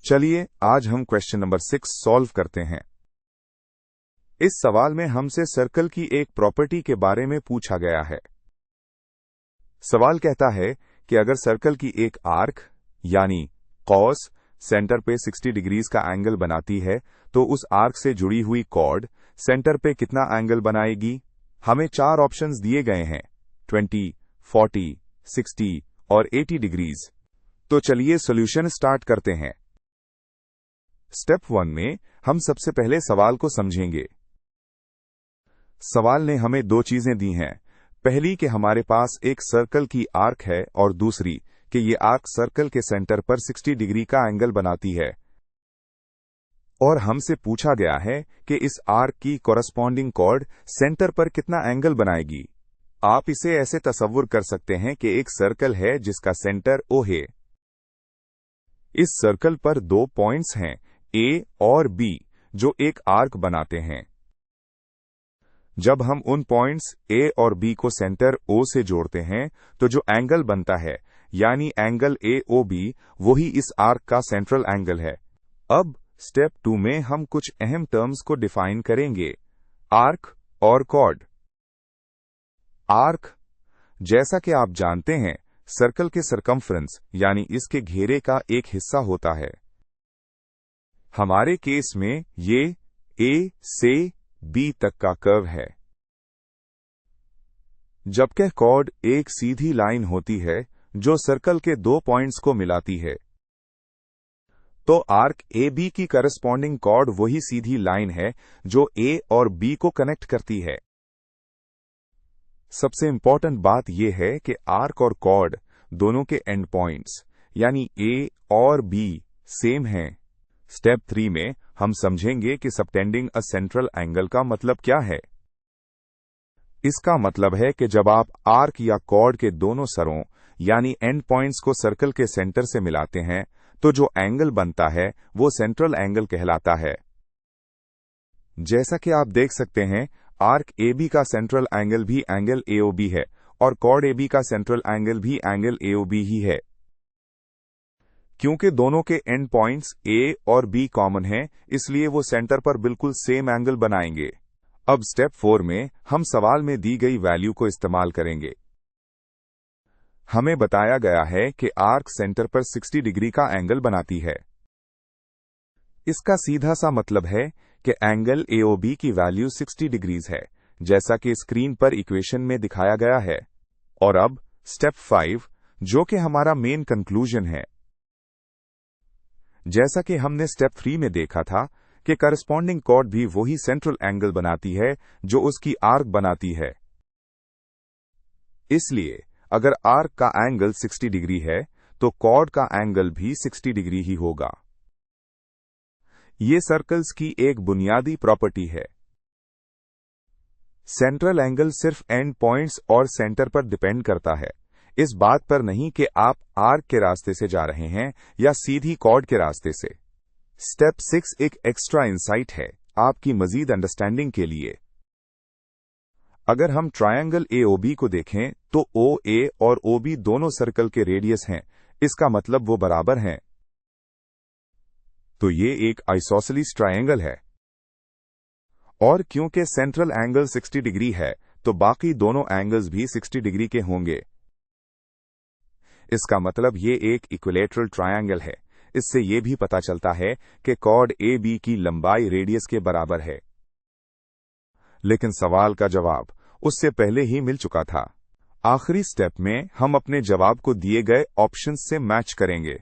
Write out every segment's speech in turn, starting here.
चलिए आज हम क्वेश्चन नंबर 6 सॉल्व करते हैं। इस सवाल में हमसे सर्कल की एक प्रॉपर्टी के बारे में पूछा गया है। सवाल कहता है कि अगर सर्कल की एक आर्क यानी कॉस सेंटर पे 60 डिग्रीज का एंगल बनाती है तो उस आर्क से जुड़ी हुई कॉर्ड सेंटर पे कितना एंगल बनाएगी। हमें 4 ऑप्शंस दिए गए हैं 20, 40, 60 और 80 डिग्रीज। तो चलिए सॉल्यूशन स्टार्ट करते हैं। स्टेप 1 में हम सबसे पहले सवाल को समझेंगे। सवाल ने हमें 2 चीजें दी हैं। पहली कि हमारे पास एक सर्कल की आर्क है और दूसरी कि ये आर्क सर्कल के सेंटर पर 60 डिग्री का एंगल बनाती है। और हमसे पूछा गया है कि इस आर्क की कॉरस्पॉन्डिंग कॉर्ड सेंटर पर कितना एंगल बनाएगी। आप इसे ऐसे तसव्वुर कर सकते हैं कि एक सर्कल है जिसका सेंटर O है। इस सर्कल पर 2 पॉइंट्स हैं A और B जो एक आर्क बनाते हैं। जब हम उन पॉइंट्स A और B को सेंटर O से जोड़ते हैं तो जो एंगल बनता है यानी एंगल AOB वही इस आर्क का सेंट्रल एंगल है। अब स्टेप 2 में हम कुछ अहम टर्म्स को डिफाइन करेंगे, आर्क और कॉर्ड। आर्क, जैसा कि आप जानते हैं, सर्कल के सरकमफ्रेंस यानी इसके घेरे का एक हिस्सा होता है। हमारे केस में ये A से B तक का कर्व है, जबकि कॉर्ड एक सीधी लाइन होती है जो सर्कल के 2 पॉइंट्स को मिलाती है। तो आर्क AB की करस्पॉन्डिंग कॉर्ड वही सीधी लाइन है जो A और B को कनेक्ट करती है। सबसे इंपॉर्टेंट बात यह है कि आर्क और कॉर्ड दोनों के एंड पॉइंट्स यानी A और B सेम हैं। स्टेप 3 में हम समझेंगे कि सबटेंडिंग अ सेंट्रल एंगल का मतलब क्या है। इसका मतलब है कि जब आप आर्क या कॉर्ड के दोनों सरों यानी एंड पॉइंट्स को सर्कल के सेंटर से मिलाते हैं तो जो एंगल बनता है वो सेंट्रल एंगल कहलाता है। जैसा कि आप देख सकते हैं, आर्क AB का सेंट्रल एंगल भी एंगल AOB है और कॉर्ड AB का सेंट्रल एंगल भी एंगल AOB ही है। क्योंकि दोनों के एंड पॉइंट्स A और B कॉमन हैं, इसलिए वो सेंटर पर बिल्कुल सेम एंगल बनाएंगे। अब स्टेप 4 में हम सवाल में दी गई वैल्यू को इस्तेमाल करेंगे। हमें बताया गया है कि आर्क सेंटर पर 60 डिग्री का एंगल बनाती है। इसका सीधा सा मतलब है कि एंगल AOB की वैल्यू 60 डिग्रीज है, जैसा कि स्क्रीन पर इक्वेशन में दिखाया गया है। और अब स्टेप 5 जो कि हमारा मेन कंक्लूजन है। जैसा कि हमने स्टेप 3 में देखा था कि करस्पॉन्डिंग कॉर्ड भी वही सेंट्रल एंगल बनाती है जो उसकी आर्क बनाती है। इसलिए अगर आर्क का एंगल 60 डिग्री है तो कॉर्ड का एंगल भी 60 डिग्री ही होगा। ये सर्कल्स की एक बुनियादी प्रॉपर्टी है। सेंट्रल एंगल सिर्फ एंड पॉइंट्स और सेंटर पर डिपेंड करता है, इस बात पर नहीं कि आप आर्क के रास्ते से जा रहे हैं या सीधी कॉर्ड के रास्ते से। स्टेप 6 एक एक्स्ट्रा इंसाइट है आपकी मजीद अंडरस्टैंडिंग के लिए। अगर हम ट्रायंगल AOB को देखें तो OA और OB दोनों सर्कल के रेडियस हैं, इसका मतलब वो बराबर हैं। तो ये एक आइसोसेलिस ट्रायंगल है। और क्योंकि सेंट्रल एंगल 60 डिग्री है तो बाकी दोनों एंगल्स भी 60 डिग्री के होंगे। इसका मतलब ये एक इक्विलैटरल ट्रायंगल है। इससे ये भी पता चलता है कि कॉर्ड AB की लंबाई रेडियस के बराबर है। लेकिन सवाल का जवाब उससे पहले ही मिल चुका था। आखिरी स्टेप में हम अपने जवाब को दिए गए ऑप्शंस से मैच करेंगे।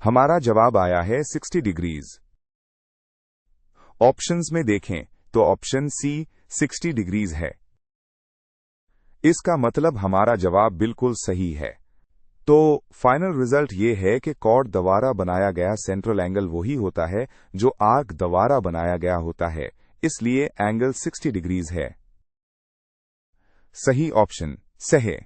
हमारा जवाब आया है 60 डिग्रीज। ऑप्शंस में देखें तो ऑप्शन C 60 डिग्रीज है। इसका मतलब हमारा जवाब बिल्कुल सही है। तो फाइनल रिजल्ट ये है कि कॉर्ड द्वारा बनाया गया सेंट्रल एंगल वही होता है जो आर्क द्वारा बनाया गया होता है, इसलिए एंगल 60 डिग्रीज है। सही ऑप्शन सही।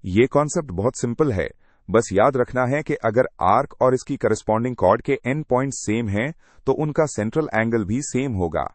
ये कॉन्सेप्ट बहुत सिंपल है, बस याद रखना है कि अगर आर्क और इसकी करस्पॉन्डिंग कॉर्ड के एंड पॉइंट सेम हैं तो उनका सेंट्रल एंगल भी सेम होगा।